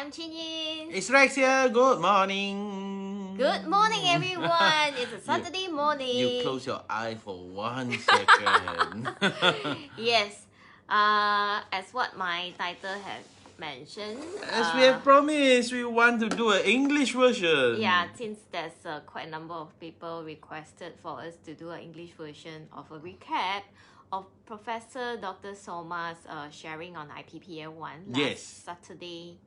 I'm Chin. It's Rex here. Good morning. Good morning, everyone. It's a Saturday morning. You close your eye for 1 second. Yes. As what my title has mentioned. As we have promised, we want to do an English version. Yeah, since there's quite a number of people requested for us to do an English version of a recap of Professor Dr Soma's sharing on IPPA1 last Saturday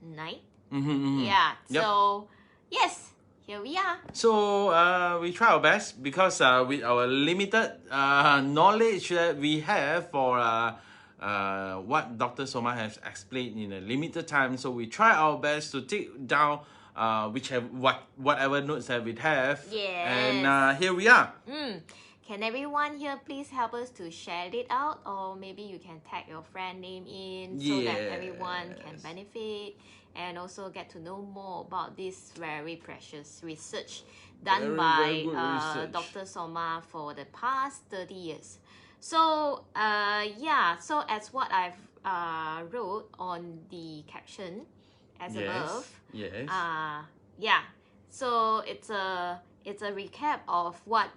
night. Yeah, so yes, here we are. So we try our best because with our limited knowledge that we have for what Dr. Soma has explained in a limited time, so we try our best to take down whatever notes that we have. Yes. And here we are. Can everyone here please help us to share it out, or maybe you can tag your friend name in so that everyone can benefit and also get to know more about this very precious research done by Dr. Soma for the past 30 years. So yeah, so as what I've wrote on the caption as above. Yeah, so it's a recap of what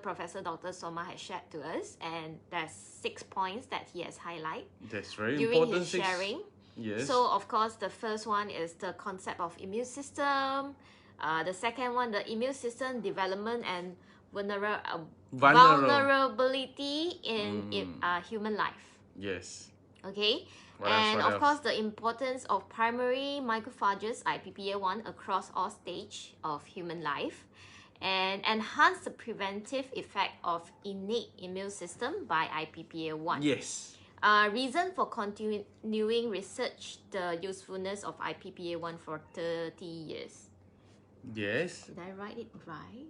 Professor Dr. Soma has shared to us, and there's 6 points that he has highlighted. That's very during important. His sharing. Yes. So of course the first one is the concept of immune system. The second one, the immune system development and vulnerability in human life. Yes. Okay. And of course, the importance of primary macrophages, IPPA1, across all stages of human life, and enhance the preventive effect of innate immune system by IPPA1. Yes. Reason for continuing research, the usefulness of IPPA1 for 30 years. Yes. Did I write it right?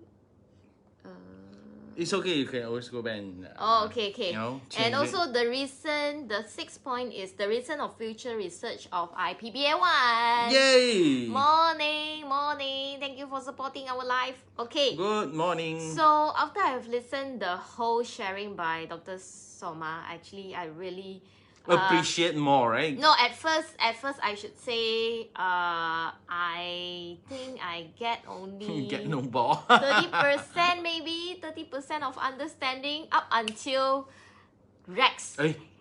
It's okay, you can always go back and okay. You know, and also the 6th point is the reason of future research of IPPA1. Yay! Morning. Thank you for supporting our life. Okay. Good morning. So after I've listened the whole sharing by Dr. Soma, actually I really appreciate more, right? No, at first I should say I think I get only get no ball. 30% maybe 30% of understanding up until Rex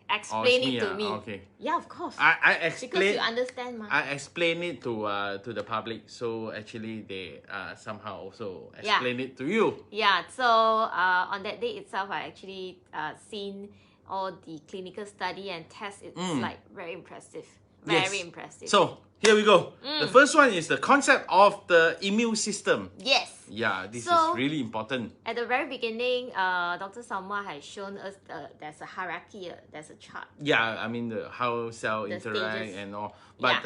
explain it to me. Okay. Yeah, of course. I explain because you understand, ma. I explain it to the public, so actually they somehow also explain it to you. Yeah. So on that day itself, I actually seen all the clinical study and tests. It's like very impressive. Very impressive. So here we go. The first one is the concept of the immune system. Yes. Yeah, this is really important. At the very beginning, Dr. Soma has shown us there's a hierarchy, there's a chart. Yeah, I mean how cells interact stages and all. But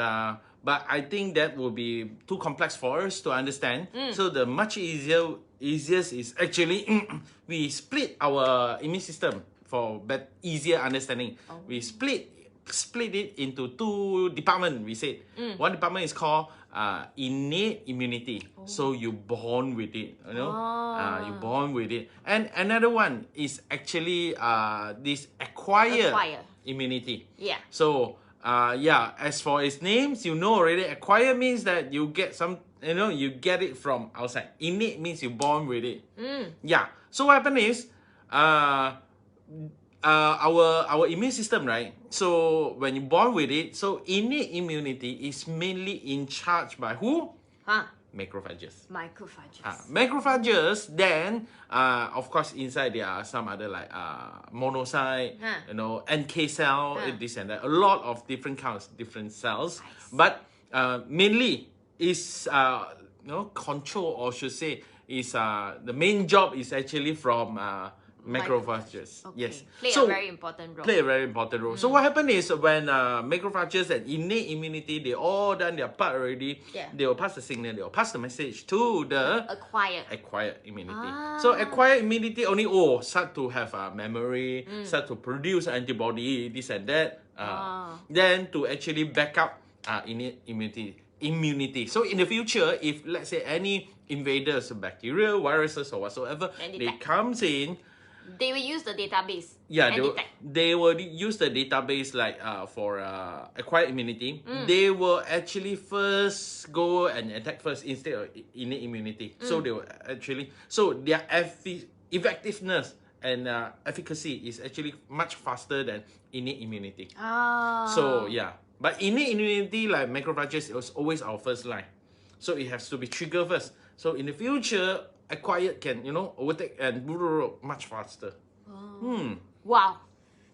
I think that will be too complex for us to understand. So the much easiest is actually we split our immune system for easier understanding. We split it into 2 departments. We said one department is called innate immunity. So you born with it, you know. You born with it. And another one is actually this acquired immunity. Yeah. So as for its names, you know already. Acquired means that you get some, you know, you get it from outside. Innate means you born with it. Yeah. So what happened is our immune system, right? So when you're born with it, so innate immunity is mainly in charge by who? Macrophages. Macrophages. Then of course inside there are some other like monocyte, you know, NK cell, this and that. A lot of different kinds, different cells. But mainly is control, or should say is the main job is actually from macrophages. Yes. Play a very important role. So what happened is when macrophages and innate immunity, they all done their part already, they will pass the signal, they will pass the message to the acquired immunity. So acquired immunity only start to have memory, start to produce antibody, this and that. Then to actually back up innate immunity. So in the future, if let's say any invaders, bacteria, viruses or whatsoever, they comes in, They will use the database. Yeah, and they will use the database like for acquired immunity. They will actually first go and attack first instead of innate immunity. So they will actually, so their effectiveness and efficacy is actually much faster than innate immunity. So yeah, but innate immunity like macrophages is always our first line. So it has to be triggered first. So in the future, acquired can, you know, overtake and much faster. Wow.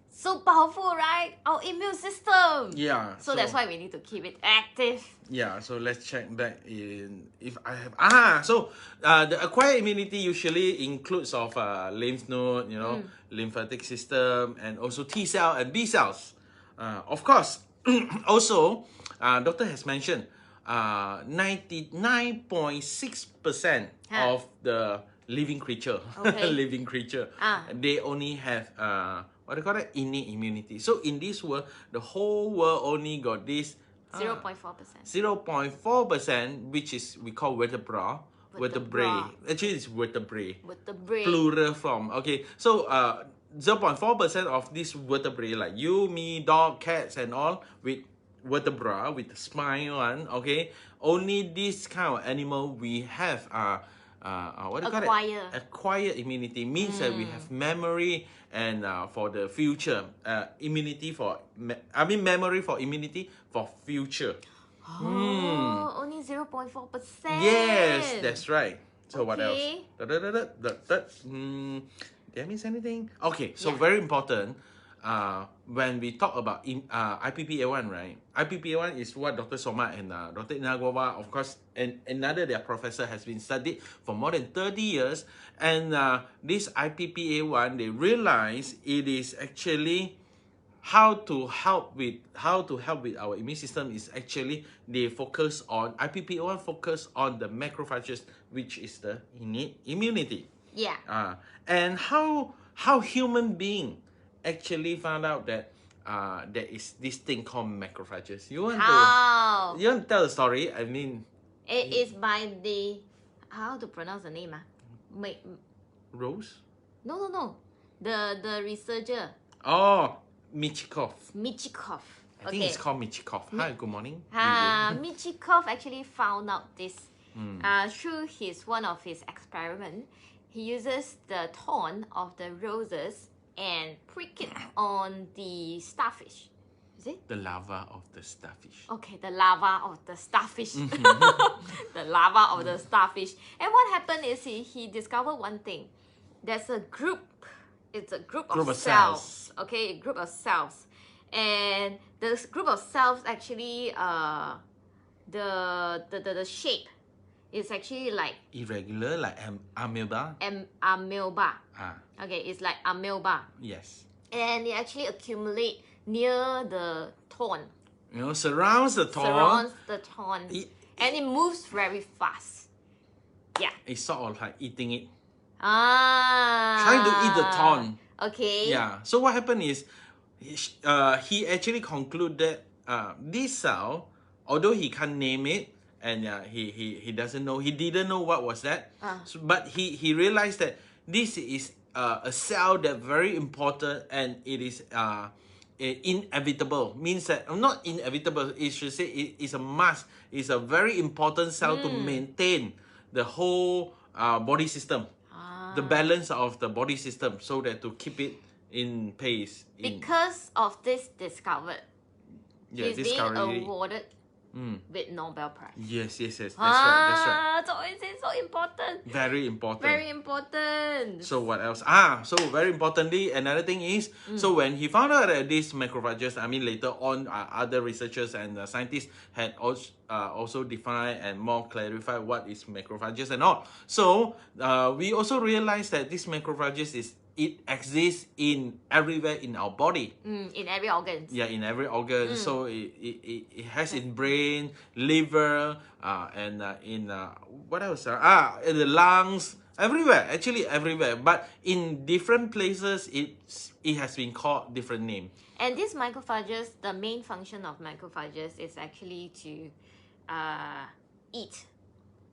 So powerful, right? Our immune system. Yeah. So that's why we need to keep it active. Yeah, so let's check back in if I have so the acquired immunity usually includes of lymph node, you know, lymphatic system, and also T cell and B cells. Of course, also doctor has mentioned 99.6% of the living creature, living creature, they only have what do you call it, innate immunity. So in this world, the whole world only got this 0.4%. 0.4%, which is we call vertebrae. Actually, it's vertebrae. Plural form. Okay, so 0.4% of these vertebrae, like you, me, dog, cats, and all, with vertebra, with the spine one. Okay, only this kind of animal we have what do you call it? Acquired immunity means that we have memory and for the future immunity for memory for immunity for future. Only 0.4%. Yes, that's right. So what else? Did I miss anything? Okay, so very important. When we talk about IPPA1, right? IPPA1 is what Dr. Soma and Dr. Inagawa, of course, and another their professor has been studied for more than 30 years. And this IPPA1, they realize it is actually how to help with our immune system is actually they focus on IPPA1 focus on the macrophages, which is the innate immunity. Yeah. And how human being actually found out that there is this thing called macrophages. You want to tell the story? I mean, it is by the how to pronounce the name? Rose? No. The researcher. Oh, Michikov. I think it's called Michikov. Hi, good morning. Michikov actually found out this through one of his experiments. He uses the thorn of the roses and prick it on the starfish. Is it? The larva of the starfish. Okay, the larva of the starfish. The larva of the starfish. And what happened is he discovered one thing. There's a group. It's a group of cells. Okay, a group of cells. And this group of cells actually, the shape is actually like irregular, like amoeba. Amoeba. Okay, it's like amoeba. Yes. And it actually accumulate near the thorn. You know, surrounds the thorn. And it moves very fast. Yeah. It's sort of like eating it. Trying to eat the thorn. Okay. Yeah. So what happened is, he actually concluded this cell, although he can't name it, and he doesn't know, he didn't know what was that, but he realized that this is a cell that very important, and it is inevitable. Means that not inevitable. It should say it is a must. It's a very important cell to maintain the whole body system, the balance of the body system, so that to keep it in pace. Because of this discovered, he's being awarded with Nobel Prize. Yes. That's right. So it's so important. Very important. So what else? So very importantly, another thing is, so when he found out that these macrophages, I mean later on, other researchers and scientists had also defined and more clarified what is macrophages and all. So we also realized that this macrophages it exists in everywhere in our body. In every organ. Yeah, in every organ. So it has in brain, liver, and in what else? In the lungs, everywhere. Actually, everywhere. But in different places, it has been called different name. And these macrophages, the main function of macrophages is actually to eat.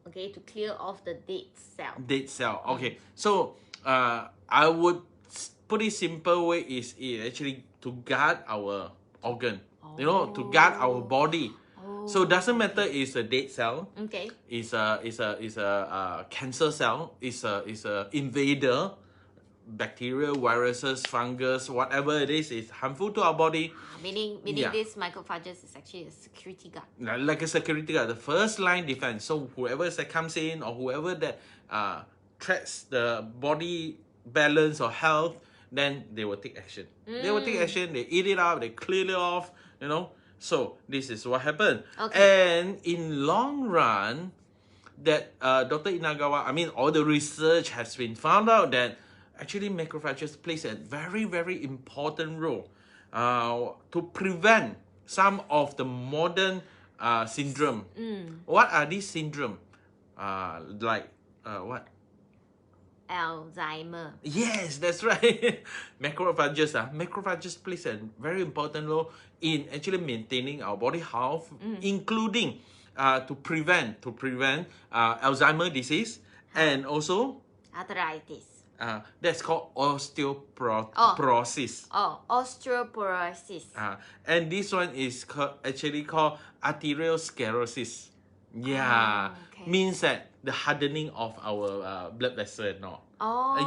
Okay, to clear off the dead cell. Dead cell. Okay, so I would put it simple way is it actually to guard our organ, you know, to guard our body. So doesn't matter is a dead cell, is a cancer cell, is a invader, bacteria, viruses, fungus, whatever it is harmful to our body. Meaning this macrophages is actually a security guard. Like a security guard, the first line defense. So whoever that comes in or whoever that threats the body balance or health, then they will take action. They will take action, they eat it up, they clear it off, you know. So this is what happened. And in long run, that Dr. Inagawa, I mean, all the research has been found out that actually macrophages plays a very, very important role to prevent some of the modern syndrome. What are these syndrome? Like what? Alzheimer. Yes, that's right. Macrophages plays a very important role in actually maintaining our body health, including to prevent Alzheimer disease and also arthritis. That's called osteoporosis. Osteoporosis. And this one is actually called arteriosclerosis. Yeah, means that the hardening of our blood vessel and all.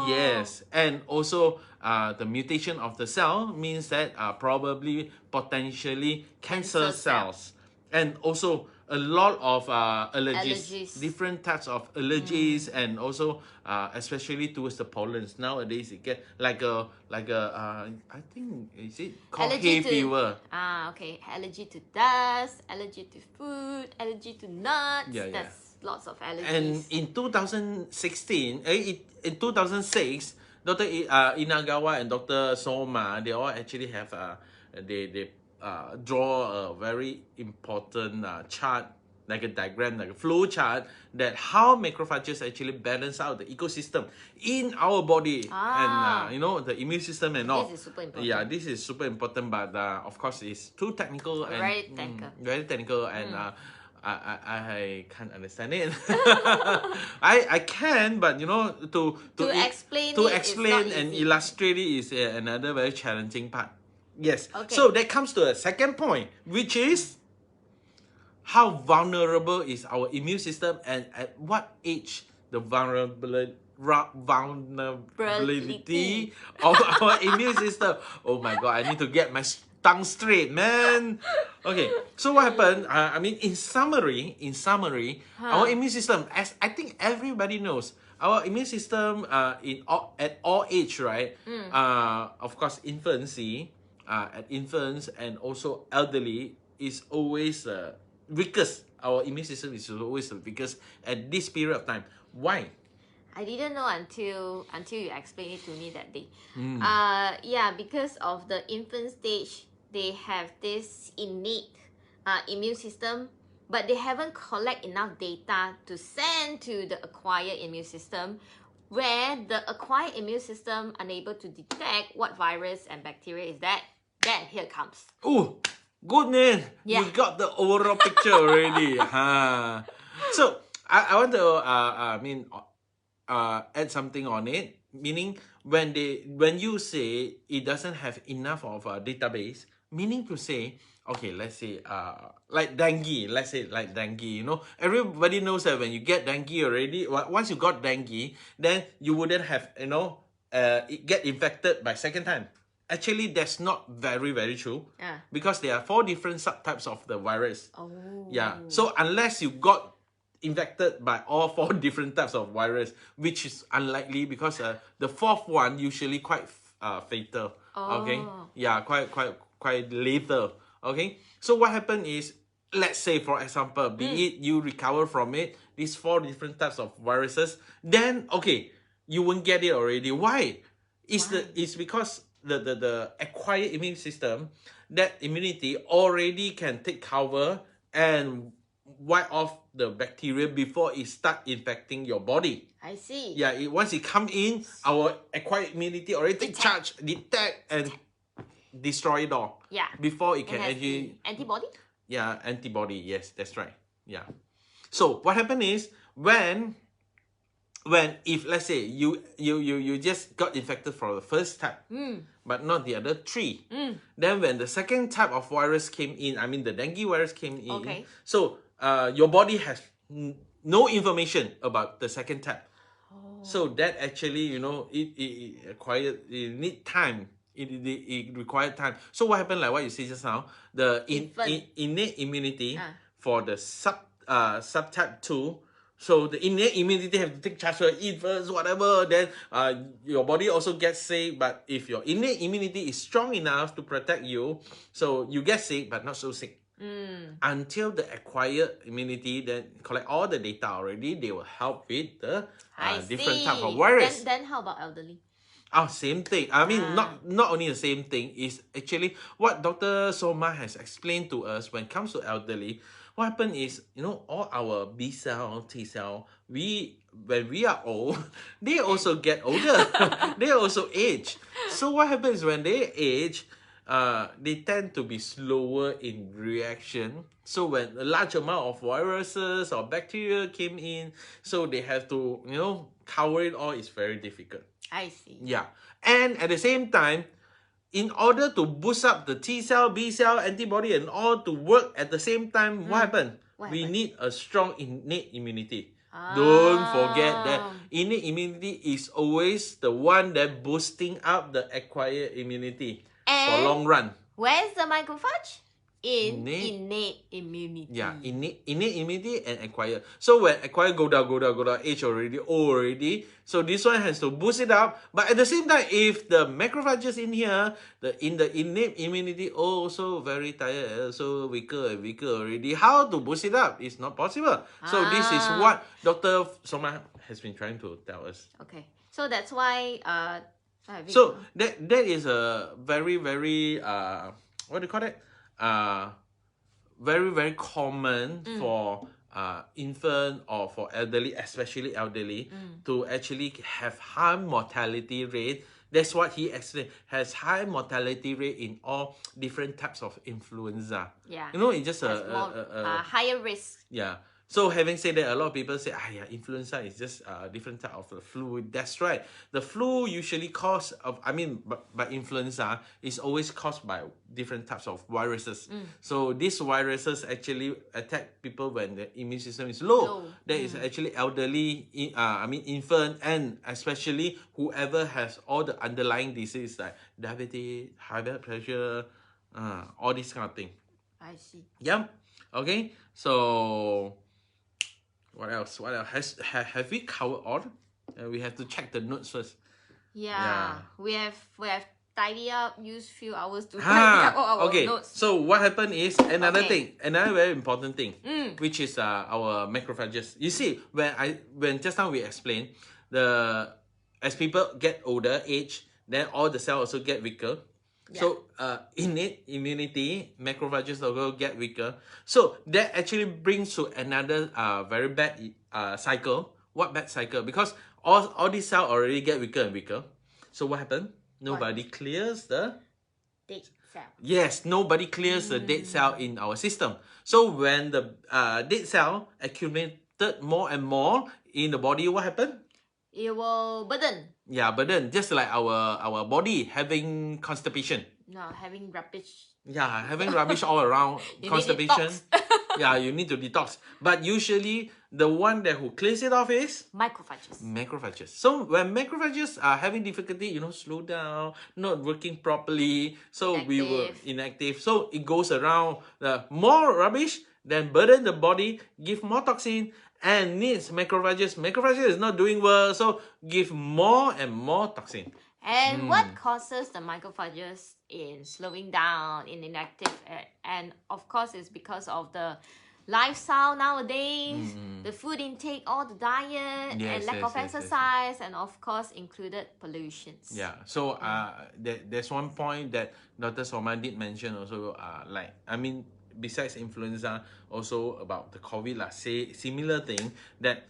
Yes, and also the mutation of the cell means that probably potentially cancer cells, and also a lot of allergies, different types of allergies, and also especially towards the pollens. Nowadays it get like a I think is it called hay fever. Allergy to dust, allergy to food, allergy to nuts. That's lots of allergies. And in 2016, in 2006, Dr. Inagawa and Dr. Soma, they all actually have they draw a very important chart, like a diagram, like a flow chart, that how macrophages actually balance out the ecosystem in our body, and you know, the immune system and all. This is super important. Yeah, this is super important, but of course it's too technical and very technical, and I can't understand it. I can, but you know, to explain and illustrate it is another very challenging part. Yes. So that comes to a second point, which is how vulnerable is our immune system, and at what age the vulnerability of our immune system. Oh my god, I need to get my tongue straight, man. Okay, so what happened? I mean, in summary, our immune system, as I think everybody knows, our immune system at all age, right? Of course, infancy, at infants and also elderly is always weakest. Our immune system is always the weakest at this period of time. Why? I didn't know until you explained it to me that day. Because of the infant stage, they have this innate immune system, but they haven't collect enough data to send to the acquired immune system, where the acquired immune system unable to detect what virus and bacteria is that. Then here it comes. Oh, good man. You got the overall picture already. So I want to add something on it. Meaning when you say it doesn't have enough of a database, meaning to say, okay, let's say like dengue. Let's say like dengue. You know, everybody knows that when you get dengue already, once you got dengue, then you wouldn't have get infected by second time. Actually, that's not very, very true. Because there are 4 different subtypes of the virus. So unless you got infected by all 4 different types of virus, which is unlikely because the 4th one usually quite fatal. Okay, quite lethal. Okay, so what happened is, let's say for example, be it you recover from it, these 4 different types of viruses, then okay, you won't get it already. Why? It's because the acquired immune system, that immunity already can take cover and wipe off the bacteria before it start infecting your body. I see. Yeah, once it come in, our acquired immunity already take charge, detect and destroy it all. Before it can actually antibody. Antibody. Yes, that's right. So what happened is when if let's say you just got infected for the first type, but not the other three, then when the second type of virus came in, I mean the dengue virus came in, so your body has no information about the second type. So that actually, it need time. It required time. So what happened, like what you said just now, the innate immunity for the subtype 2. So the innate immunity have to take charge of eat first, whatever, then your body also gets sick. But if your innate immunity is strong enough to protect you, so you get sick but not so sick. Until the acquired immunity, then collect all the data already, they will help with the different type of virus. Then how about elderly? Oh, same thing. I mean, not only the same thing, is actually what Dr. Soma has explained to us when it comes to elderly. What happened is, all our B cell, T cell, when we are old, they also get older. They also age. So what happens when they age, they tend to be slower in reaction. So when a large amount of viruses or bacteria came in, so they have to, cover it all is very difficult. I see. Yeah. And at the same time, in order to boost up the T cell, B cell, antibody and all to work at the same time, what happened? We need a strong innate immunity. Don't forget that innate immunity is always the one that boosting up the acquired immunity for long run. Where's the macrophage? Innate immunity. Yeah, innate immunity and acquired. So when acquired go down, age already, old already. So this one has to boost it up. But at the same time, if the macrophages in here, the innate immunity also very tired, so weaker and weaker already. How to boost it up? It's not possible. So this is what Dr. Soma has been trying to tell us. Okay. So that's why so that is a very, very what do you call it? Very, very common for infant or for elderly, especially elderly, to actually have high mortality rate. That's what he explained, has high mortality rate in all different types of influenza. Yeah. It's just a higher risk. Yeah. So having said that, a lot of people say, influenza is just a different type of the flu. That's right. The flu usually but influenza is always caused by different types of viruses. So these viruses actually attack people when the immune system is low. That is actually elderly, infant, and especially whoever has all the underlying disease like diabetes, high blood pressure, all this kind of thing. I see. Yeah. Okay. So what else? Have we covered all? We have to check the notes first. Yeah. We have tidy up, use few hours to tidy up all our notes. So what happened is another very important thing, which is our macrophages. You see, when just now we explained, as people get older, age, then all the cells also get weaker. Yeah. So innate immunity, macrophages also get weaker. So that actually brings to another very bad cycle. What bad cycle? Because all these cells already get weaker and weaker. So what happened? Nobody clears the dead cell. Yes, nobody clears the dead cell in our system. So when the dead cell accumulated more and more in the body, what happened? It will burden. Yeah, burden. Just like our body having constipation. No, having rubbish. Yeah, having rubbish all around. Constipation. Yeah, you need to detox. But usually, the one who clears it off is? Macrophages. So when macrophages are having difficulty, slow down, not working properly, so we were inactive. So it goes around. More rubbish, then burden the body, give more toxin, and needs macrophages. Macrophages is not doing well, so give more and more toxin. And what causes the macrophages in slowing down, in inactive? And of course, it's because of the lifestyle nowadays, the food intake, all the diet, and lack of exercise, and of course, included pollutions. Yeah. So there's one point that Dr. Soma did mention also, besides influenza, also about the COVID, say similar thing that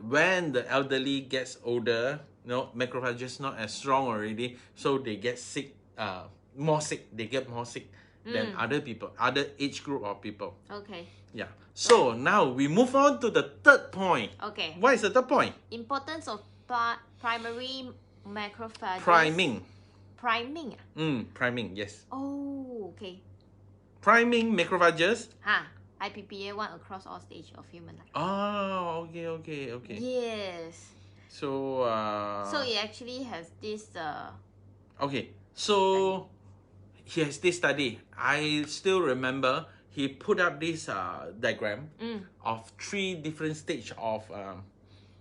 when the elderly gets older, macrophages not as strong already, so they get sick, more sick. They get more sick. than other people, other age group of people. Okay. Yeah. So now we move on to the third point. Okay. What is the third point? Importance of primary macrophages. Priming. Priming. Priming, yes. Oh, okay. Priming macrophages. IPPA1 across all stages of human life. Oh, okay. Yes. So so it actually has this okay. So he has this study. I still remember he put up this diagram of 3 different stages of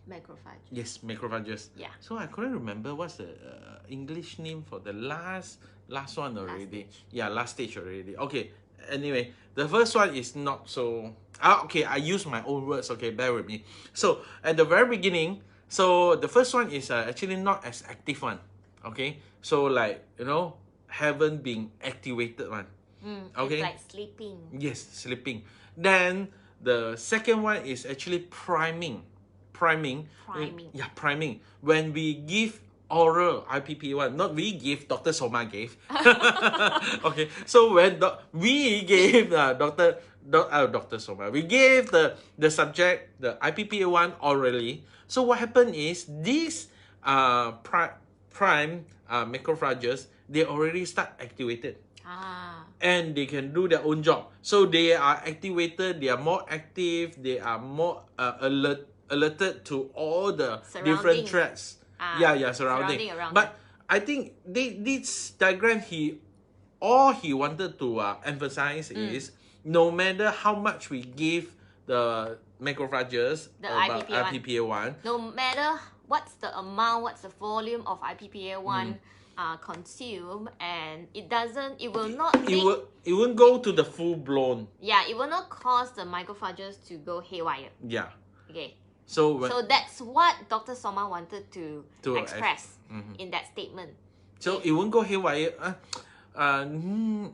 macrophages. yes, macrophages. Yeah. So I couldn't remember what's the English name for the last one already. Last stage already. Okay. Anyway, the first one is not so. Okay, I use my own words. Okay, bear with me. So at the very beginning, so the first one is actually not as active one. Okay, so like haven't been activated one. Okay. It's like sleeping. Yes, sleeping. Then the second one is actually priming. Priming. When we give oral IPPA1, not we give, Dr. Soma gave. Okay, so when we gave Dr. Soma, we gave the subject the IPPA1 orally. So what happened is these prime macrophages, they already start activated. And they can do their own job. So they are activated, they are more active, they are more alerted to all the different threats. Surrounding around. But I think this diagram, all he wanted to emphasize is no matter how much we give the macrophages, the IPPA1, no matter what's the amount, what's the volume of IPPA1 consume, and it will not it won't go to the full blown. It will not cause the macrophages to go haywire. Okay. So that's what Dr. Soma wanted to express in that statement. So it won't go haywire. It will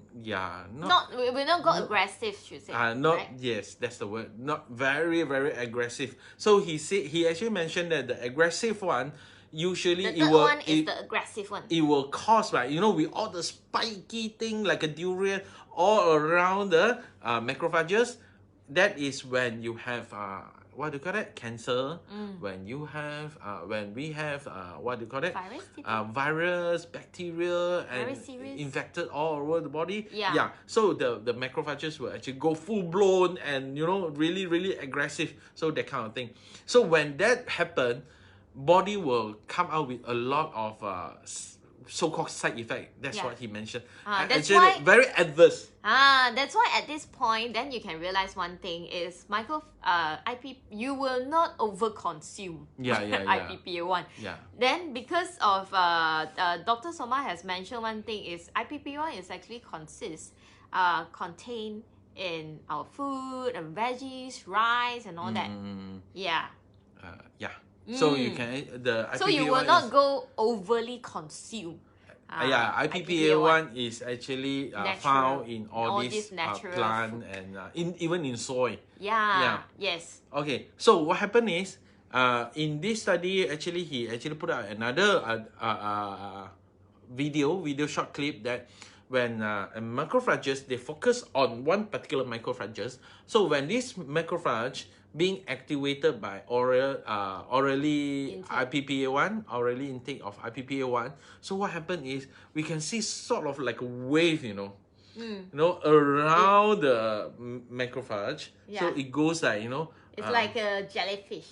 not go aggressive, should say. Right? Yes, that's the word. Not very, very aggressive. So he actually mentioned that the aggressive one, usually the one is the aggressive one. It will cause, right? With all the spiky thing like a durian all around the macrophages. That is when you have what do you call it? Cancer. When you have when we have what do you call it? Virus, bacteria, and infected all over the body. So the macrophages will actually go full blown and really, really aggressive. So that kind of thing. So when that happens, body will come out with a lot of so-called side effect. That's what he mentioned. That's why very adverse. That's why at this point, then you can realize one thing is you will not overconsume IPPA1. Then because of Dr. Soma has mentioned one thing is IPPA1 is actually contained in our food and veggies, rice, and all that. So you can so you will not go overly consume. IPPA1 is actually found in all these plant and even in soil. Yes. Okay. So what happened is in this study, actually he put out another video short clip that when macrophages, they focus on one particular macrophages. So when this macrophage being activated by orally IPPA1, orally intake of IPPA1. So what happened is we can see sort of like a wave, around the macrophage. So it goes like, it's like a jellyfish.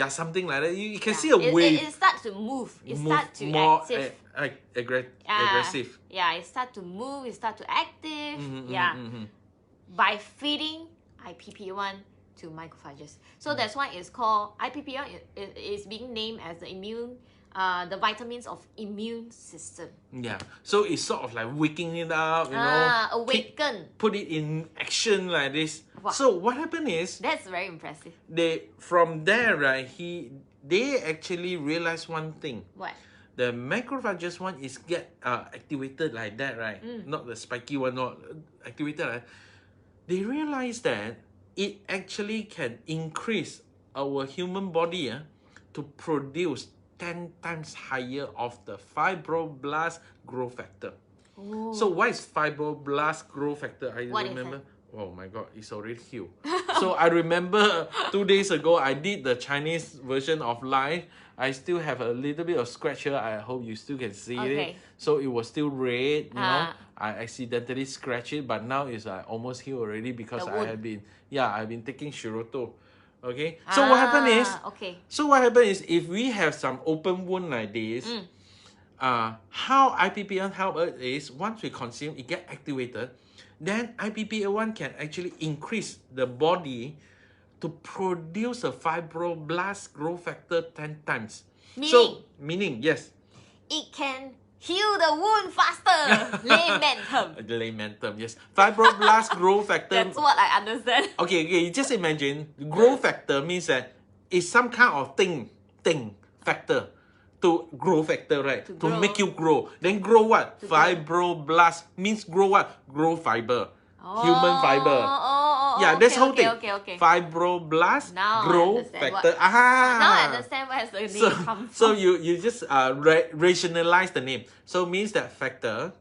Something like that. You can see a wave. It starts to move. It starts to more active. Aggressive. It starts to move. It starts to active. By feeding IPPA1 to macrophages. So that's why it's called IPPA1 is being named as the vitamins of immune system. So it's sort of like waking it up, awaken. Put it in action like this. Wow. So what happened is that's very impressive. From there, right, they actually realized one thing. What? The macrophages one is get activated like that, right? Not the spiky one, not activated. Right? They realized that it actually can increase our human body to produce 10 times higher of the fibroblast growth factor. Oh. So what is fibroblast growth factor? I What remember. Oh my god, it's already healed. So I remember 2 days ago I did the Chinese version of live. I still have a little bit of scratch here. I hope you still can see it. So it was still red, you know. I accidentally scratched it, but now it's almost healed already because I've been taking Shiroto. Okay. So what happened is if we have some open wound like this, how IPPA1 help us is once we consume, it get activated, then IPPA1 can actually increase the body to produce a fibroblast growth factor 10 times. Meaning, yes. It can heal the wound faster. Layman term, yes. Fibroblast growth factor. That's what I understand. Okay, you just imagine, growth factor means that it's some kind of thing, factor. To grow factor, right? To make you grow. Then grow what? Fibroblast means grow what? Grow fiber. Human fiber. That's whole thing. Fibroblast growth factor. Now I understand where the name comes from. So you just rationalize the name. So means that factor,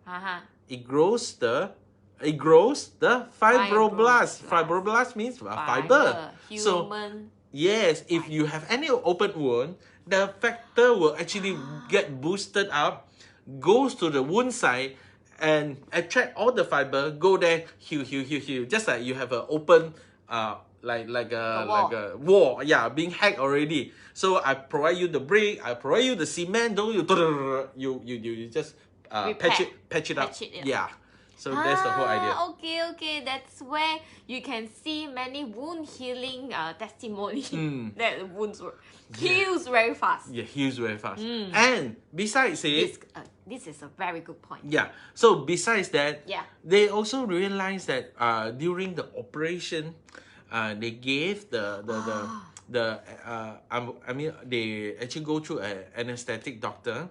it grows the fibroblast. Fibroblast means fiber. Human. So yes, if you have any open wound, the factor will actually get boosted up, goes to the wound site, and attract all the fiber, go there, heal. Just like you have an open, like a wall, being hacked already. So I provide you the brick, I provide you the cement, don't you just patch it up. Yeah. So that's the whole idea. Okay. That's where you can see many wound healing testimony that the wounds heals very fast. Yeah, heals very fast. And besides it, this is a very good point. Yeah. So besides that, they also realized that during the operation, they gave they actually go through an anesthetic doctor.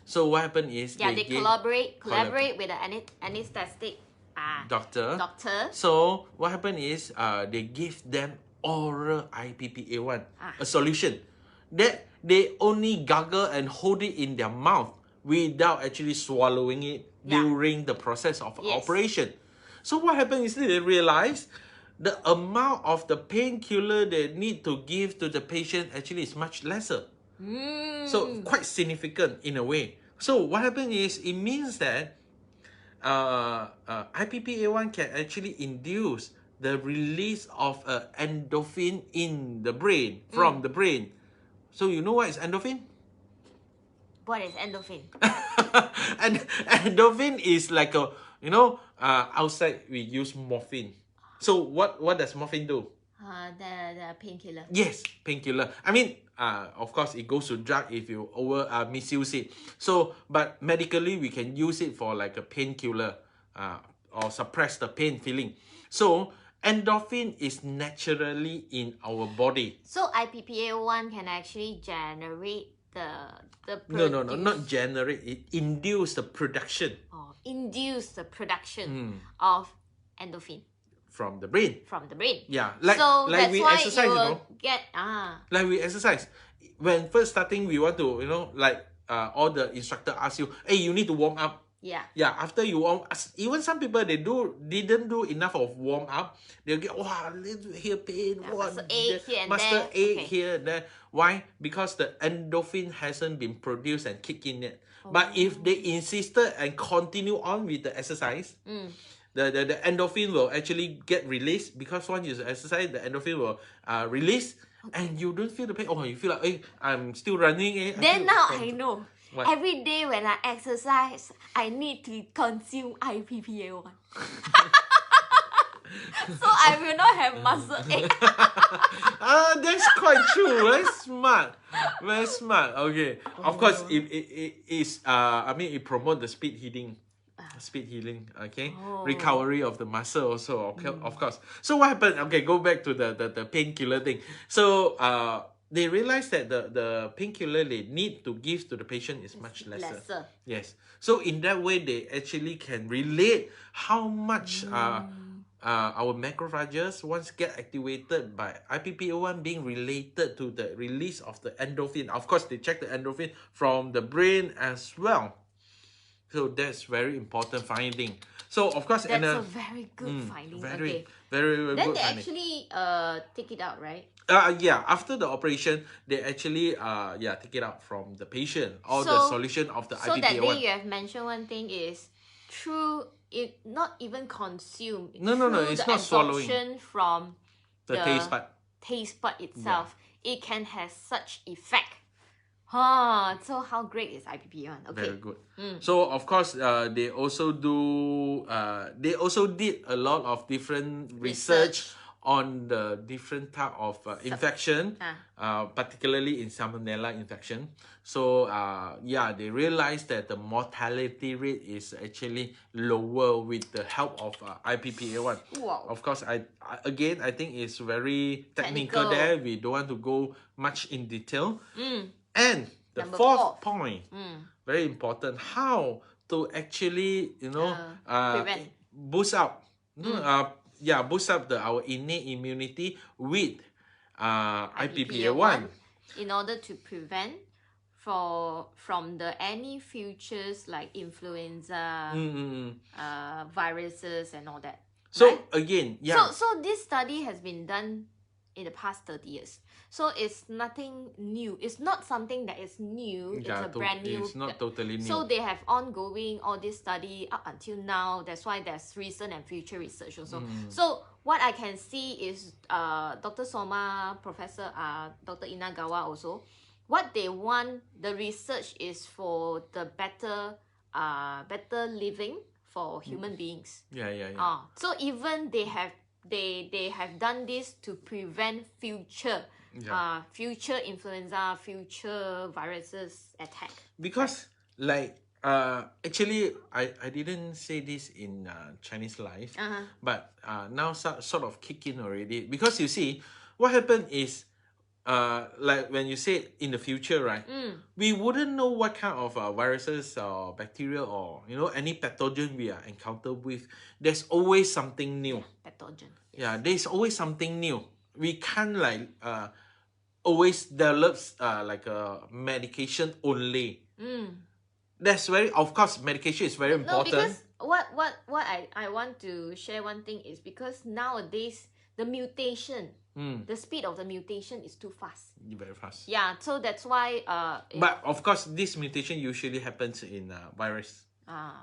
So what happened is they collaborate with the anesthetic doctor. So what happened is they give them oral IPPA1, a solution that they only gargle and hold it in their mouth without actually swallowing it during the process of operation. So what happened is they realized the amount of the painkiller they need to give to the patient actually is much lesser. So quite significant in a way. So what happened is it means that IPPA1 can actually induce the release of endorphin in the brain, from the brain. So you know what is endorphin? What is endorphin? And endorphin is like a, outside we use morphine. So what does morphine do? The painkiller. Yes, painkiller. I mean, of course, it goes to drug if you misuse it. So, but medically, we can use it for like a painkiller or suppress the pain feeling. So, endorphin is naturally in our body. So, IPPA1 can actually generate the No, not generate. It induce the production. Induce the production of endorphin. From the brain. Yeah. So like that's we why exercise, you will get Like we exercise. When first starting, we want to, all the instructor ask you, hey, you need to warm up. Yeah. After you warm, even some people didn't do enough of warm up. They'll get little here pain, muscle ache here and muscle there. ache here and there. Why? Because the endorphin hasn't been produced and kicked in yet. But if they insisted and continue on with the exercise, the endorphin will actually get released, because once you exercise, the endorphin will release, and you don't feel the pain. You feel like, hey, I'm still running. I know. What? Every day when I exercise, I need to consume IPPA1. So I will not have muscle ache. That's quite true. Very smart. Very smart. Okay. Of course, it promotes the speed healing. Okay, recovery of the muscle also, of course. So what happened? Okay, go back to the painkiller thing. So they realized that the painkiller they need to give to the patient is much lesser. Yes. So in that way, they actually can relate how much our macrophages once get activated by IPPA1 being related to the release of the endorphin. Of course, they check the endorphin from the brain as well. So that's very important finding. So of course, that's a very good finding. Very, okay. very Then good they finding. actually take it out, right? Yeah, after the operation, they actually take it out from the patient or the solution of the So IPPA1. that day you have mentioned one thing is through it, not even consume. No, it's the not swallowing. absorption from The taste bud itself, it can have such effect. So how great is IPPA1? Okay. Very good. So of course, they also did a lot of different research on the different type of infection, particularly in salmonella infection. So they realized that the mortality rate is actually lower with the help of IPPA1. Wow. Of course, I think it's very technical there. We don't want to go much in detail. And the Number fourth 4. point, very important, how to actually, prevent. boost up, boost up our innate immunity with IPPA1. In order to prevent from any futures like influenza, viruses and all that. So right? again, So this study has been done in the past 30 years. So it's nothing new. It's not something that is new. It's a brand new. It's not totally new. So they have ongoing all this study up until now. That's why there's recent and future research also. So what I can see is Dr. Soma, Professor Dr. Inagawa also, what they want, the research is for the better living for human beings. So even they have done this to prevent future influenza, future viruses attack. Because actually I didn't say this in Chinese live, but now sort of kick in already. Because you see, what happened is like when you say in the future, right? We wouldn't know what kind of viruses or bacteria or any pathogen we are encountered with. There's always something new. Pathogen. Yeah, there's always something new. We can't always develop like a medication only. That's of course, medication is very important. No, because what I want to share one thing is because nowadays the mutation, the speed of the mutation is too fast. Very fast. Yeah, so that's why. But of course, this mutation usually happens in virus.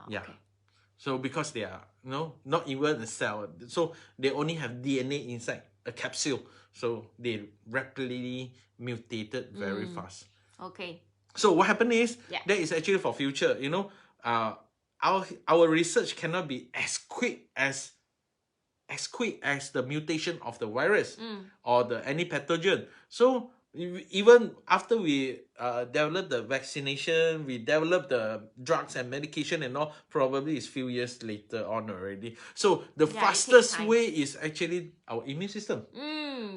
Okay. So because they are not even a cell, so they only have DNA inside a capsule. So they rapidly mutated very fast. Okay. So what happened is that is actually for future. Our research cannot be as quick as the mutation of the virus or any pathogen. So even after we develop the vaccination, we develop the drugs and medication and all, probably it's few years later on already. So the fastest way is actually our immune system.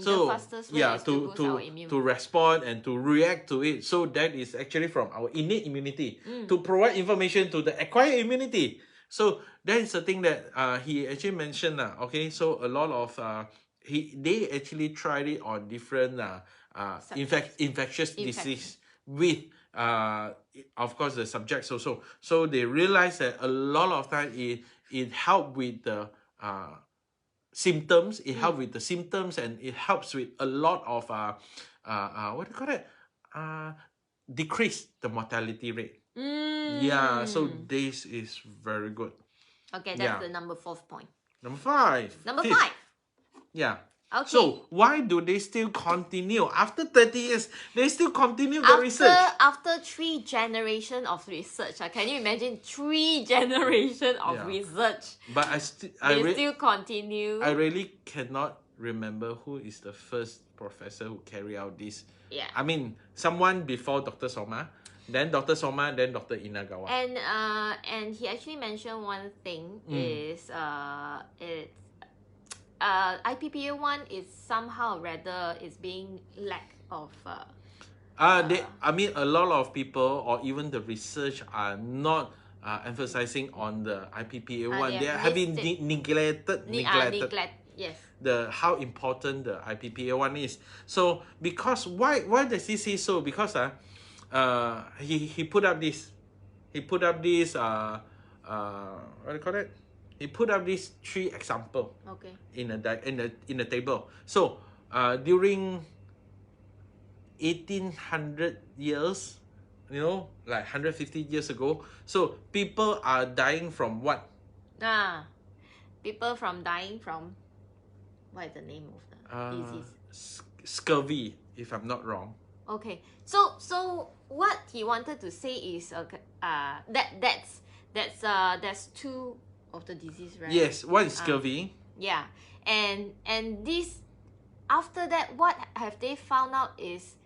So the fastest way is to boost our immune. To respond and to react to it. So that is actually from our innate immunity to provide information to the acquired immunity. So that is the thing that he actually mentioned. Okay, so a lot of they actually tried it on different infectious disease with of course the subjects also. So they realized that a lot of time it helped with the symptoms. It helped with the symptoms, and it helps with a lot of what do you call it? Decrease the mortality rate. Yeah, so this is very good. Okay, that's the number 4th point. Number 5. Number 5. Yeah. Okay. So why do they still continue after 30 years? They still continue the research after 3 generations of research. Can you imagine 3 generations of research? But I still continue. I really cannot remember who is the first professor who carried out this. Yeah. I mean, someone before Dr. Soma, then Dr. Soma, then Dr. Inagawa. And he actually mentioned one thing is it's IPPA1 is somehow rather is being lack of. I mean, a lot of people or even the research are not emphasizing on the IPPA1. They are having neglected. Yes. How important the IPPA1 is. So because why does he say so? Because he put up this what do you call it? He put up these 3 example Okay. in the table. So during 1800 years, you know, like 150 years ago, so people are dying from what? People from dying from, what is the name of the disease? Scurvy, if I'm not wrong. Okay, so what he wanted to say is that's 2 of the disease, right? Yes, one is scurvy. Yeah, and this, after that, what have they found out is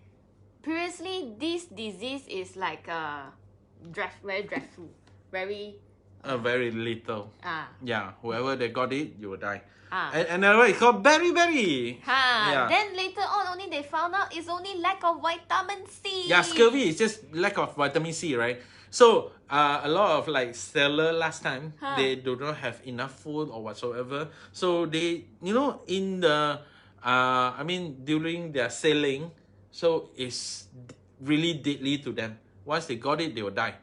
previously this disease is like very dreadful, very very little. Yeah, whoever they got it, you will die. And another one is called beriberi. Yeah. Then later on, only they found out it's only lack of vitamin C. Yeah, scurvy is just lack of vitamin C, right? So a lot of like sailor last time, they do not have enough food or whatsoever. So they, you know, in the I mean during their sailing, so it's really deadly to them. Once they got it, they will die.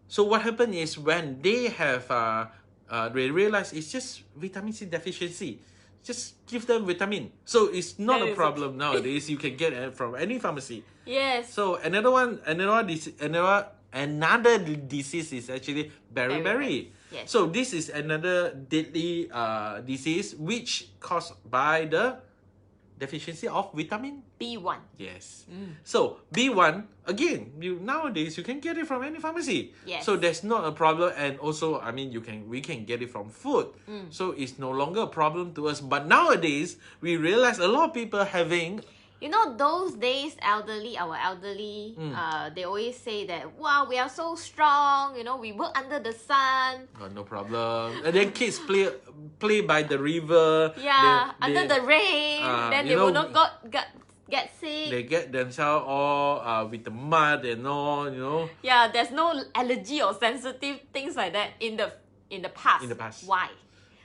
So what happened is when they have they realize it's just vitamin C deficiency, just give them vitamin. So it's not a problem nowadays. You can get it from any pharmacy. Yes. So another disease is actually beriberi. Yes. So this is another deadly disease which caused by the deficiency of vitamin B1. Yes. So B1 again, nowadays you can get it from any pharmacy. Yes. So there's not a problem, and also I mean we can get it from food. So it's no longer a problem to us. But nowadays we realize a lot of people having. You know, those days, our elderly, they always say that, wow, we are so strong, you know, we work under the sun. Oh, no problem. And then kids play by the river. Yeah, under the rain. Then they will not get sick. They get themselves all with the mud and all, you know. Yeah, there's no allergy or sensitive things like that in the past. In the past. Why?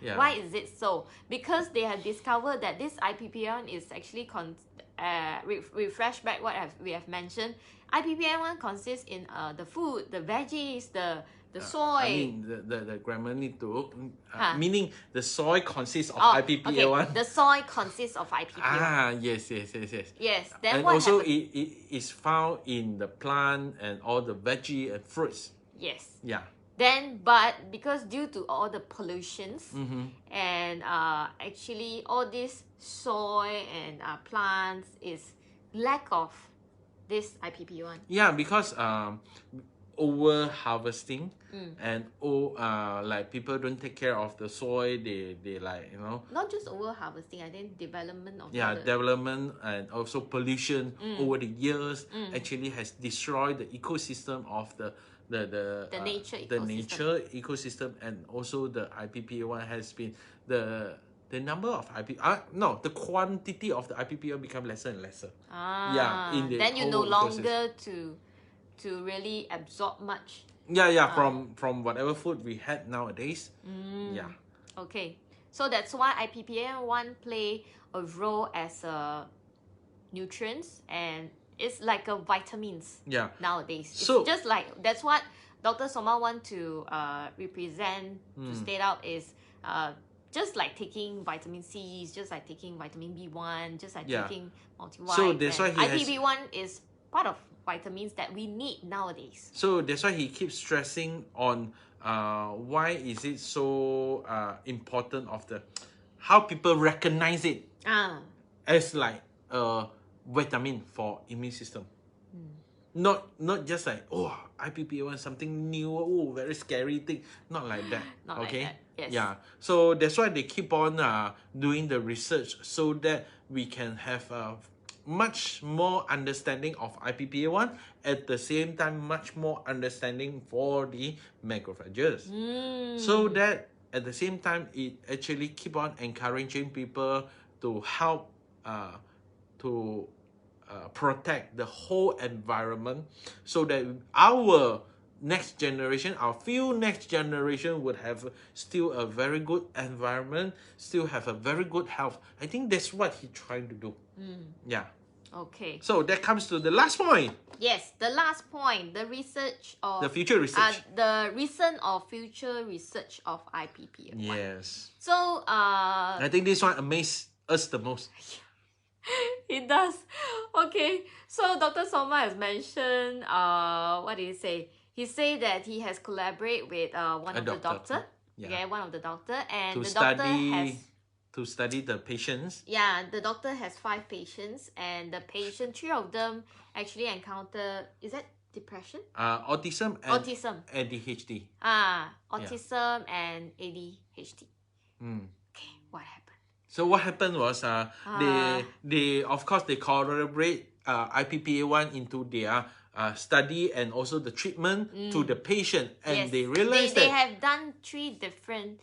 Yeah. Why is it so? Because they have discovered that this IPPA1 is actually refresh back what we have mentioned. IPPA1 consists in the food, the veggies, the soy. I mean the grammar need to meaning the soy consists of IPPA1. Okay. The soy consists of IPPA1. Yes. Yes. Then and what also happens? it is found in the plant and all the veggie and fruits. Yes. Yeah. Then, but because due to all the pollutions and actually all this soy and plants is lack of this IPPA1. Yeah, because over harvesting and like people don't take care of the soil. They like, you know, not just over harvesting, I think development of development and also pollution over the years actually has destroyed the ecosystem of the nature ecosystem, and also the IPPA1 has been the number of the quantity of the IPPA1 become lesser and lesser. Then you no longer to really absorb much. From whatever food we had nowadays. Okay, so that's why IPPA1 play a role as a nutrients, and it's like a vitamins nowadays. It's so just like, that's what Dr. Soma want to represent, to state out is just like taking vitamin C, just like taking vitamin B1, just like taking multivitamin. So that's why IPP1 is part of vitamins that we need nowadays. So that's why he keeps stressing on why is it so important of how people recognize it as like vitamin for immune system. Not just like, oh, IPPA1 something new, very scary thing. Not like that. Not okay. Like that. Yes. Yeah. So that's why they keep on doing the research so that we can have much more understanding of IPPA1, at the same time much more understanding for the macrophages. So that at the same time it actually keep on encouraging people to help to protect the whole environment, so that our next generation, our few next generation would have still a very good environment, still have a very good health. I think that's what he's trying to do. Yeah. Okay. So that comes to the last point. Yes, the last point, the research of... The future research. The recent or future research of IPPA1. Yes. So, I think this one amazed us the most. It does. Okay. So Dr. Soma has mentioned, what did he say? He said that he has collaborated with one of the doctor. Yeah, one of the doctor. And the doctor has... To study the patients. Yeah, the doctor has 5 patients. And the patient, 3 of them actually encounter... Is that depression? Autism and ADHD. Autism and ADHD. Okay, what happened? So what happened was they of course they collaborate IPPA1 into their study and also the treatment to the patient, and they realized they have done 3 different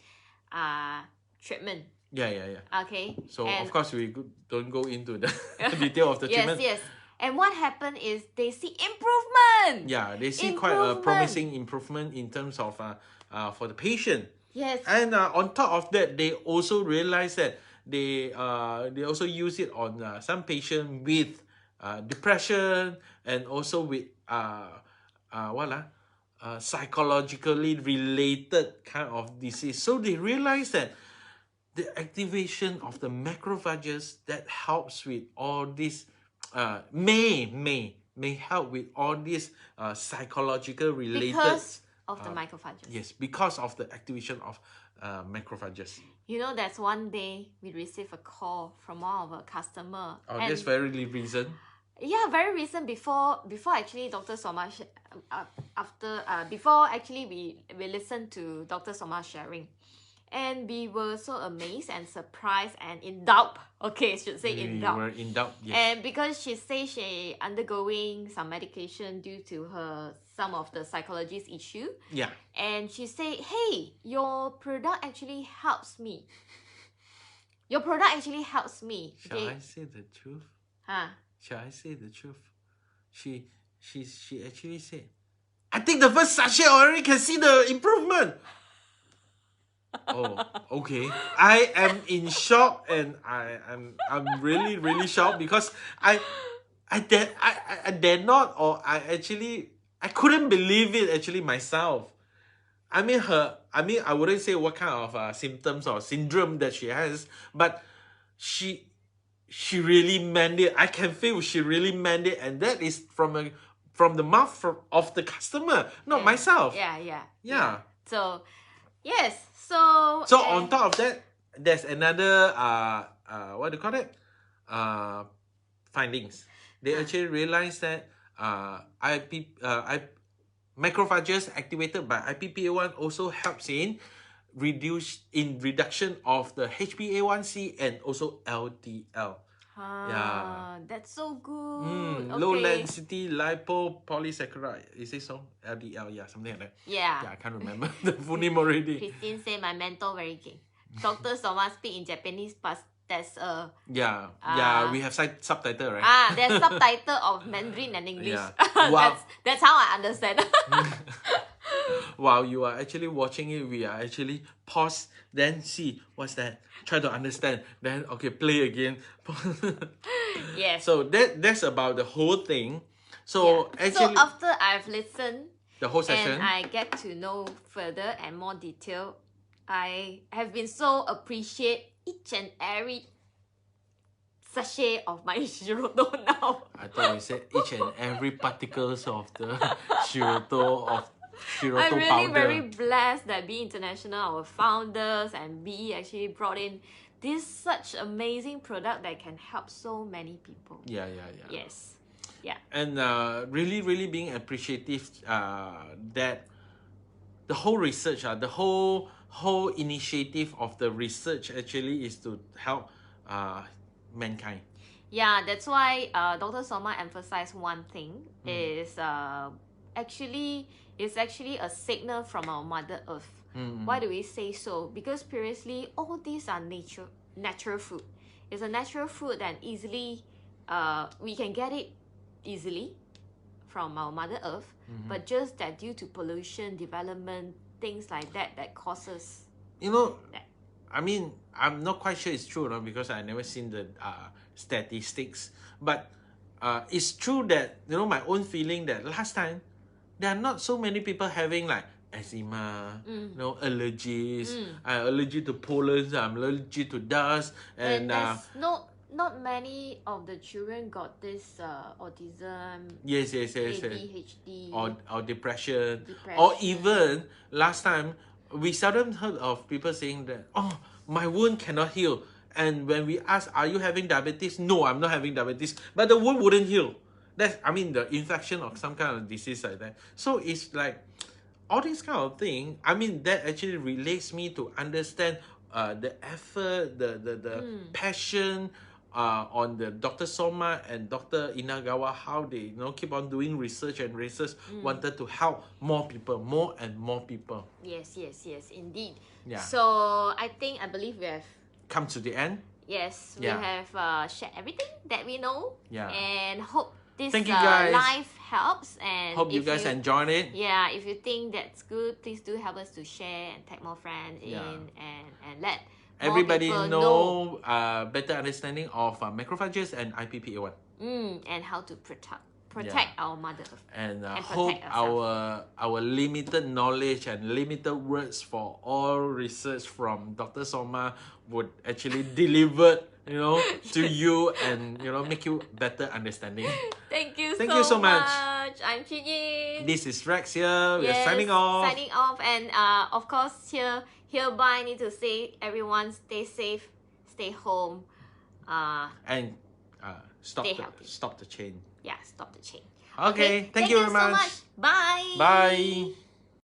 treatment. Yeah. Okay. So of course we don't go into the detail of the treatment. Yes. And what happened is they see improvement. Yeah, they see quite a promising improvement in terms of for the patient. Yes. And on top of that, they also realized that they also use it on some patient with depression and also with psychologically related kind of disease. So they realized that the activation of the macrophages that helps with all this may help with all these psychological related because of the macrophages. Yes, because of the activation of macrophages. You know, that's one day we received a call from one of our customer. Oh, that's very recent. Yeah, very recent. Before actually Dr. Soma before actually we listened to Dr. Soma sharing. And we were so amazed and surprised and in doubt. Okay, I should say in doubt. We were in doubt, yes. And because she says she undergoing some medication due to some of the psychologist issue. Yeah. And she said, hey, your product actually helps me. Your product actually helps me. Shall I say the truth? Shall I say the truth? She actually said, I think the first sachet already can see the improvement. Oh, okay. I am in shock, and I'm really shocked because I dare not, or I couldn't believe it actually myself. I mean I wouldn't say what kind of symptoms or syndrome that she has, but she really meant it. I can feel she really meant it, and that is from the mouth of the customer, not myself. Yeah. So yes. So on top of that, there's another what do you call it? Findings. They actually realized that macrophages activated by IPPA1 also helps in reduction of the HbA1c and also LDL. That's so good. Low density lipopolysaccharide. Is it so? LDL, something like that. Yeah, I can't remember the full name already. Christine say my mentor very good. Dr. Soma speak in Japanese, but there's a... we have subtitle, right? There's subtitle of Mandarin and English. Wow. That's how I understand. While you are actually watching it, we are actually pause, then see what's that. Try to understand. Then okay, play again. Yes. So that's about the whole thing. So actually, so after I've listened the whole session, and I get to know further and more detail, I have been so appreciate each and every sachet of my Shiroto now. I thought you said each and every particles of the Shiroto I'm really powder. very blessed that B International, our founders, and B actually brought in this such amazing product that can help so many people. Yeah. Yes. Yeah. And really being appreciative that the whole research, the whole initiative of the research actually is to help mankind. Yeah, that's why Dr. Soma emphasized one thing is it's actually a signal from our Mother Earth. Why do we say so? Because previously all these are natural food. It's a natural food that easily we can get it easily from our Mother Earth, but just that due to pollution, development, things like that causes that. I mean, I'm not quite sure it's true, because I never seen the statistics, but it's true that, you know, my own feeling that last time, there are not so many people having like eczema, you know, allergies. I'm allergic to pollens, I'm allergic to dust. And there's not many of the children got this autism, yes. ADHD, Or depression. Or even last time, we seldom heard of people saying that, oh, my wound cannot heal. And when we ask, are you having diabetes? No, I'm not having diabetes. But the wound wouldn't heal. That's, I mean, the infection of some kind of disease like that. So it's like, all these kind of thing, I mean, that actually relates me to understand the effort, the passion on the Dr. Soma and Dr. Inagawa, how they, you know, keep on doing research and research, wanted to help more people, more and more people. Yes, indeed. Yeah. So I believe we have come to the end. Yes, we have shared everything that we know. Yeah. And hope this Thank you guys. live helps, and hope you guys enjoyed it. Yeah, if you think that's good, please do help us to share and tag more friends in, and let everybody know better understanding of macrophages and IPPA1. And how to protect our mother earth. And hope our limited knowledge and limited words for all research from Dr. Soma would actually deliver, you know, to you, and, you know, make you better understanding. Thank you so much. I'm Chin. This is Rex here. We're signing off. And of course, hereby I need to say, everyone stay safe, stay home, and stop the chain. Yeah, stop the chain. Okay, thank you very much. So much. Bye. Bye.